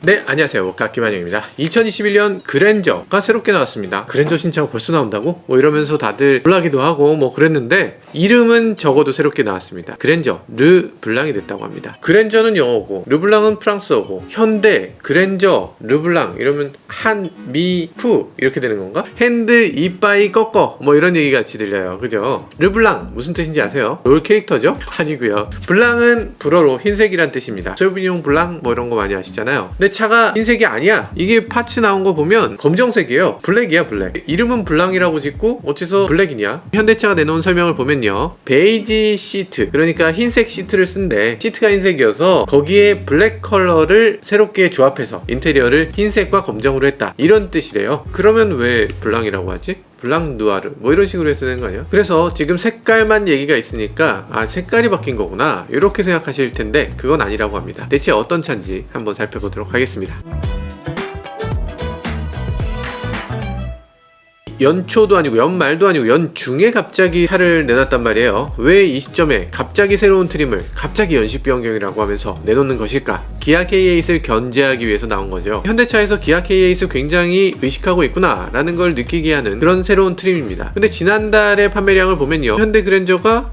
네, 안녕하세요. 워카 김한영입니다. 2021년 그랜저가 새롭게 나왔습니다. 그랜저 신차가 벌써 나온다고? 뭐 이러면서 다들 놀라기도 하고 뭐 그랬는데 이름은 적어도 새롭게 나왔습니다. 그랜저 르 블랑이 됐다고 합니다. 그랜저는 영어고 르블랑은 프랑스어고 현대, 그랜저, 르블랑 이러면 한, 미, 푸 이렇게 되는 건가? 핸들, 이빠이, 꺾어 뭐 이런 얘기 같이 들려요. 그죠? 르블랑 무슨 뜻인지 아세요? 롤 캐릭터죠? 아니고요. 블랑은 불어로 흰색이란 뜻입니다. 소비뇽 블랑 뭐 이런 거 많이 아시잖아요. 근데 차가 흰색이 아니야. 이게 파츠 나온 거 보면 검정색이에요. 블랙이야, 블랙. 이름은 블랑이라고 짓고 어째서 블랙이냐? 현대차가 내놓은 설명을 보면요, 베이지 시트, 그러니까 흰색 시트를 쓴데 시트가 흰색이어서 거기에 블랙 컬러를 새롭게 조합해서 인테리어를 흰색과 검정으로 했다, 이런 뜻이래요. 그러면 왜 블랑이라고 하지? 블랑 누아르 뭐 이런 식으로 해서 되는 거 아니야? 그래서 지금 색깔만 얘기가 있으니까 아, 색깔이 바뀐 거구나 이렇게 생각하실 텐데 그건 아니라고 합니다. 대체 어떤 차인지 한번 살펴보도록 하겠습니다. 연초도 아니고 연말도 아니고 연중에 갑자기 차를 내놨단 말이에요. 왜 이 시점에 갑자기 새로운 트림을 갑자기 연식 변경이라고 하면서 내놓는 것일까? 기아 K8을 견제하기 위해서 나온 거죠. 현대차에서 기아 K8을 굉장히 의식하고 있구나 라는 걸 느끼게 하는 그런 새로운 트림입니다. 근데 지난달의 판매량을 보면요, 현대 그랜저가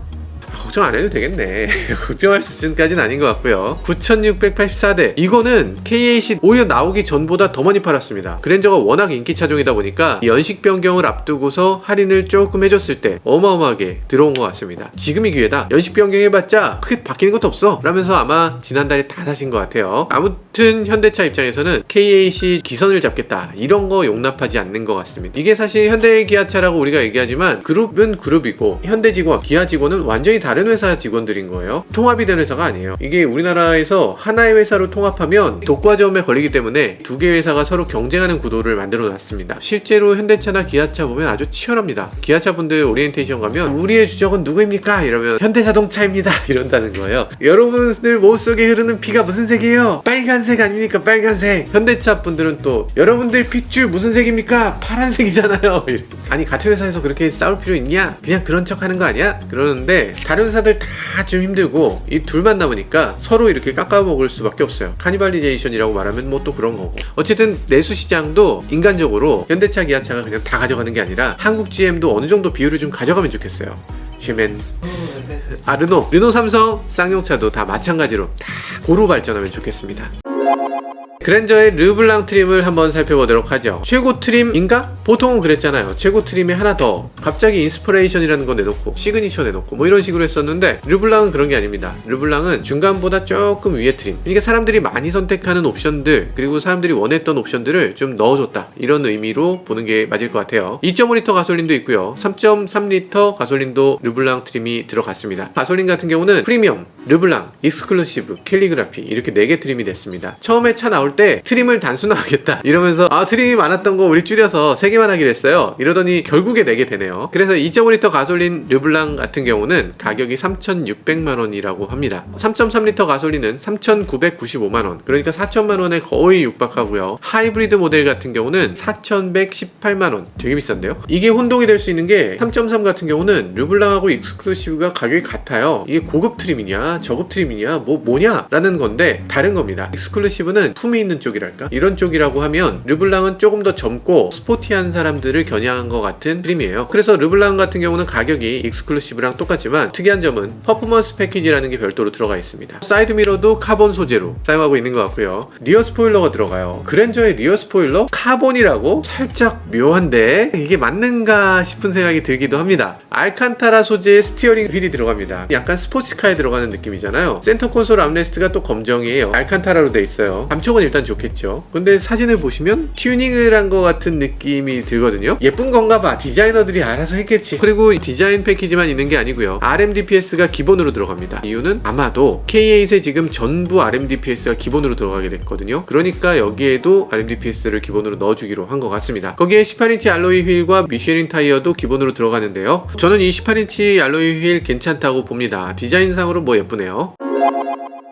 걱정 안 해도 되겠네. 걱정할 수준까지는 아닌 것 같고요. 9684대. 이거는 K8이 오히려 나오기 전보다 더 많이 팔았습니다. 그랜저가 워낙 인기 차종이다 보니까 연식 변경을 앞두고서 할인을 조금 해줬을 때 어마어마하게 들어온 것 같습니다. 지금이 기회다. 연식 변경 해봤자 크게 바뀌는 것도 없어 라면서 아마 지난달에 다 사신 것 같아요. 아무튼 현대차 입장에서는 K8이 기선을 잡겠다 이런 거 용납하지 않는 것 같습니다. 이게 사실 현대 기아차라고 우리가 얘기하지만 그룹은 그룹이고 현대 직원, 기아 직원은 완전히 다른 회사 직원들인 거예요. 통합이 된 회사가 아니에요. 이게 우리나라에서 하나의 회사로 통합하면 독과점에 걸리기 때문에 두 개의 회사가 서로 경쟁하는 구도를 만들어 놨습니다. 실제로 현대차나 기아차 보면 아주 치열합니다. 기아차 분들 오리엔테이션 가면 우리의 주적은 누구입니까? 이러면 현대자동차입니다 이런다는 거예요. 여러분들 몸속에 흐르는 피가 무슨 색이에요? 빨간색 아닙니까? 빨간색. 현대차 분들은 또 여러분들 핏줄 무슨 색입니까? 파란색이잖아요. 아니 같은 회사에서 그렇게 싸울 필요 있냐? 그냥 그런 척 하는 거 아니야? 그러는데 다른 회사들 다 좀 힘들고 이 둘만 남으니까 서로 이렇게 깎아먹을 수밖에 없어요. 카니발리제이션이라고 말하면 뭐 또 그런 거고. 어쨌든 내수 시장도 인간적으로 현대차, 기아차가 그냥 다 가져가는 게 아니라 한국 GM도 어느 정도 비율을 좀 가져가면 좋겠어요. 쉐맨, 르노, 삼성, 쌍용차도 다 마찬가지로 다 고루 발전하면 좋겠습니다. 그랜저의 르블랑 트림을 한번 살펴보도록 하죠. 최고 트림인가? 보통은 그랬잖아요. 최고 트림에 하나 더 갑자기 인스퍼레이션이라는 거 내놓고 시그니처 내놓고 뭐 이런 식으로 했었는데 르블랑은 그런 게 아닙니다. 르블랑은 중간보다 조금 위에 트림, 그러니까 사람들이 많이 선택하는 옵션들 그리고 사람들이 원했던 옵션들을 좀 넣어줬다, 이런 의미로 보는 게 맞을 것 같아요. 2.5리터 가솔린도 있고요, 3.3리터 가솔린도 르블랑 트림이 들어갔습니다. 가솔린 같은 경우는 프리미엄, 르블랑, 익스클루시브, 캘리그라피 이렇게 4개 트림이 됐습니다. 처음에 차 나올 때 트림을 단순화하겠다 이러면서 트림이 많았던 거 우리 줄여서 3개만 하기로 했어요. 이러더니 결국에 4개 되네요. 그래서 2.5리터 가솔린 르블랑 같은 경우는 가격이 3,600만원이라고 합니다. 3.3리터 가솔린은 3,995만원, 그러니까 4천만원에 거의 육박하고요. 하이브리드 모델 같은 경우는 4,118만원, 되게 비싼데요. 이게 혼동이 될 수 있는 게 3.3 같은 경우는 르블랑하고 익스클루시브가 가격이 같아요. 이게 고급 트림이냐 저급 트림이냐 뭐냐 라는 건데 다른 겁니다. 익스클루시브는 품이 있는 쪽이랄까? 이런 쪽이라고 하면 르블랑은 조금 더 젊고 스포티한 사람들을 겨냥한 것 같은 트림이에요. 그래서 르블랑 같은 경우는 가격이 익스클루시브랑 똑같지만 특이한 점은 퍼포먼스 패키지라는 게 별도로 들어가 있습니다. 사이드 미러도 카본 소재로 사용하고 있는 것 같고요. 리어 스포일러가 들어가요. 그랜저의 리어 스포일러? 카본이라고? 살짝 묘한데 이게 맞는가 싶은 생각이 들기도 합니다. 알칸타라 소재의 스티어링 휠이 들어갑니다. 약간 스포츠카에 들어가는 느낌이잖아요. 센터 콘솔 암레스트가 또 검정이에요. 알칸타라로 돼 있어요. 감촉은 일단 좋겠죠. 근데 사진을 보시면 튜닝을 한 것 같은 느낌이 들거든요. 예쁜 건가 봐. 디자이너들이 알아서 했겠지. 그리고 디자인 패키지만 있는 게 아니고요, RMDPS가 기본으로 들어갑니다. 이유는 아마도 K8에 지금 전부 RMDPS가 기본으로 들어가게 됐거든요. 그러니까 여기에도 RMDPS를 기본으로 넣어주기로 한 것 같습니다. 거기에 18인치 알로이 휠과 미쉐린 타이어도 기본으로 들어가는데요, 저는 이 18인치 알로이 휠 괜찮다고 봅니다. 디자인상으로 뭐 예쁘네요.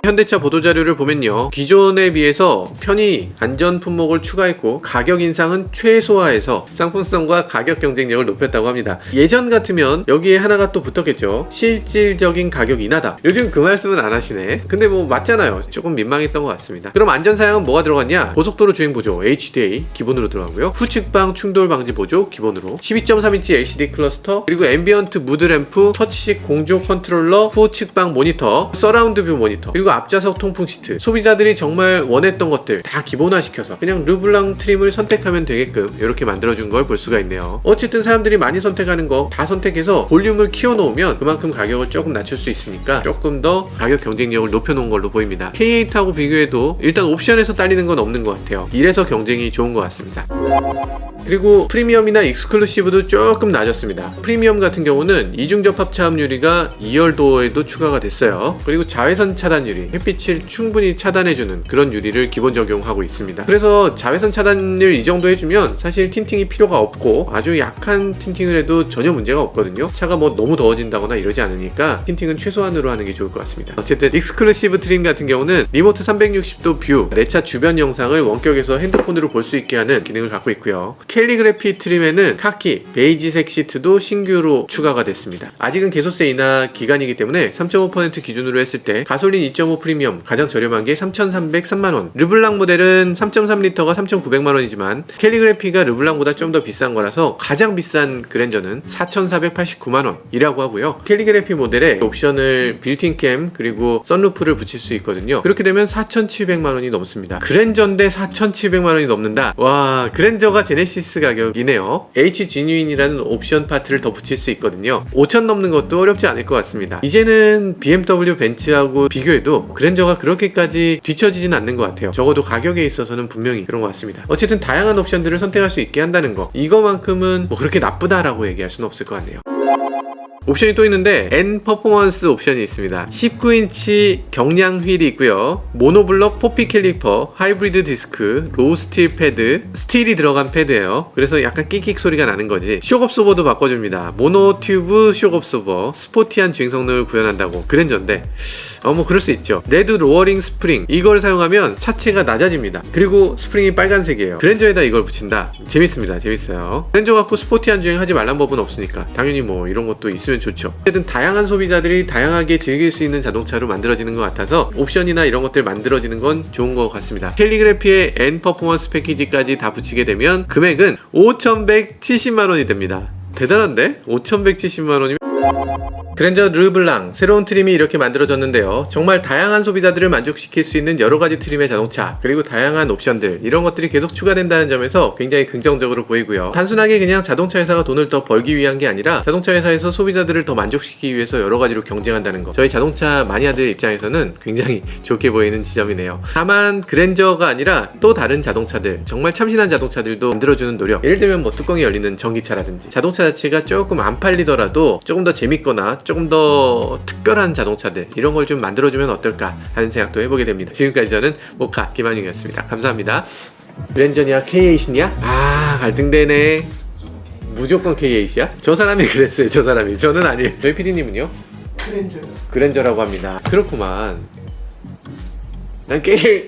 현대차 보도자료를 보면요, 기존에 비해서 편의, 안전 품목을 추가했고 가격 인상은 최소화해서 상품성과 가격 경쟁력을 높였다고 합니다. 예전 같으면 여기에 하나가 또 붙었겠죠. 실질적인 가격 인하다. 요즘 그 말씀은 안 하시네. 근데 뭐 맞잖아요. 조금 민망했던 것 같습니다. 그럼 안전사양은 뭐가 들어갔냐? 고속도로 주행 보조 HDA 기본으로 들어가고요, 후측방 충돌 방지 보조 기본으로, 12.3인치 LCD 클러스터, 그리고 앰비언트 무드 램프, 터치식 공조 컨트롤러, 후측방 모니터, 서라운드 뷰 모니터, 그리고 앞좌석 통풍 시트. 소비자들이 정말 원했던 것들 다 기본화시켜서 그냥 르블랑 트림을 선택하면 되게끔 이렇게 만들어준 걸 볼 수가 있네요. 어쨌든 사람들이 많이 선택하는 거 다 선택해서 볼륨을 키워놓으면 그만큼 가격을 조금 낮출 수 있으니까 조금 더 가격 경쟁력을 높여놓은 걸로 보입니다. K8하고 비교해도 일단 옵션에서 딸리는 건 없는 것 같아요. 이래서 경쟁이 좋은 것 같습니다. 그리고 프리미엄이나 익스클루시브도 조금 낮았습니다. 프리미엄 같은 경우는 이중접합 차음 유리가 2열도어에도 추가가 됐어요. 그리고 자외선 차단 유리, 햇빛을 충분히 차단해주는 그런 유리를 기본 적용하고 있습니다. 그래서 자외선 차단을 이 정도 해주면 사실 틴팅이 필요가 없고 아주 약한 틴팅을 해도 전혀 문제가 없거든요. 차가 뭐 너무 더워진다거나 이러지 않으니까 틴팅은 최소한으로 하는 게 좋을 것 같습니다. 어쨌든 익스클루시브 트림 같은 경우는 리모트 360도 뷰, 내 차 주변 영상을 원격에서 핸드폰으로 볼 수 있게 하는 기능을 갖고 있고요. 캘리그래피 트림에는 카키, 베이지색 시트도 신규로 추가가 됐습니다. 아직은 개소세 인하 기간이기 때문에 3.5% 기준으로 했을 때 가솔린 2.5 프리미엄 가장 저렴한 게 3,303만원, 르블랑 모델은 3.3L가 3,900만원이지만 캘리그래피가 르블랑보다 좀 더 비싼 거라서 가장 비싼 그랜저는 4,489만원이라고 하고요. 캘리그래피 모델에 옵션을 빌트인 캠 그리고 썬루프를 붙일 수 있거든요. 그렇게 되면 4,700만원이 넘습니다. 그랜저인데 4,700만원이 넘는다. 와, 그랜저가 제네시스 가격이네요. H 지뉴인이라는 옵션 파트를 더 붙일 수 있거든요. 5,000 넘는 것도 어렵지 않을 것 같습니다. 이제는 BMW 벤츠하고 비교해도 그랜저가 그렇게까지 뒤처지진 않는 것 같아요. 적어도 가격에 있어서는 분명히 그런 것 같습니다. 어쨌든 다양한 옵션들을 선택할 수 있게 한다는 거, 이거만큼은 뭐 그렇게 나쁘다라고 얘기할 수는 없을 것 같네요. 옵션이 또 있는데 N 퍼포먼스 옵션이 있습니다. 19인치 경량 휠이 있고요, 모노블럭 포피 캘리퍼, 하이브리드 디스크, 로우 스틸 패드, 스틸이 들어간 패드예요. 그래서 약간 끽끽 소리가 나는 거지. 쇼업소버도 바꿔줍니다. 모노 튜브 쇼업소버, 스포티한 주행 성능을 구현한다고. 그랜저인데 뭐 그럴 수 있죠. 레드 로어링 스프링, 이걸 사용하면 차체가 낮아집니다. 그리고 스프링이 빨간색이에요. 그랜저에다 이걸 붙인다. 재밌습니다. 재밌어요. 그랜저 갖고 스포티한 주행 하지 말란 법은 없으니까 당연히 뭐 이런 것도 있으면 좋죠. 어쨌든 다양한 소비자들이 다양하게 즐길 수 있는 자동차로 만들어지는 것 같아서 옵션이나 이런 것들 만들어지는 건 좋은 것 같습니다. 캘리그래피의 N 퍼포먼스 패키지까지 다 붙이게 되면 금액은 5,170만원이 됩니다. 대단한데? 5,170만원이면 그랜저 르블랑 새로운 트림이 이렇게 만들어졌는데요. 정말 다양한 소비자들을 만족시킬 수 있는 여러가지 트림의 자동차, 그리고 다양한 옵션들, 이런 것들이 계속 추가된다는 점에서 굉장히 긍정적으로 보이고요. 단순하게 그냥 자동차 회사가 돈을 더 벌기 위한 게 아니라 자동차 회사에서 소비자들을 더 만족시키기 위해서 여러가지로 경쟁한다는 거, 저희 자동차 마니아들 입장에서는 굉장히 좋게 보이는 지점이네요. 다만 그랜저가 아니라 또 다른 자동차들, 정말 참신한 자동차들도 만들어주는 노력, 예를 들면 뭐 뚜껑이 열리는 전기차라든지, 자동차 자체가 조금 안 팔리더라도 조금 더 재밌거나 조금 더 특별한 자동차들, 이런 걸 좀 만들어주면 어떨까 하는 생각도 해보게 됩니다. 지금까지 저는 모카 김한용이었습니다. 감사합니다. 그랜저냐 K8이냐? 아, 갈등되네. 무조건 K8이야? 저 사람이 그랬어요. 저 사람이. 저는 아니에요. 저희 PD님은요? 그랜저라고 합니다. 그렇구만. 난 K8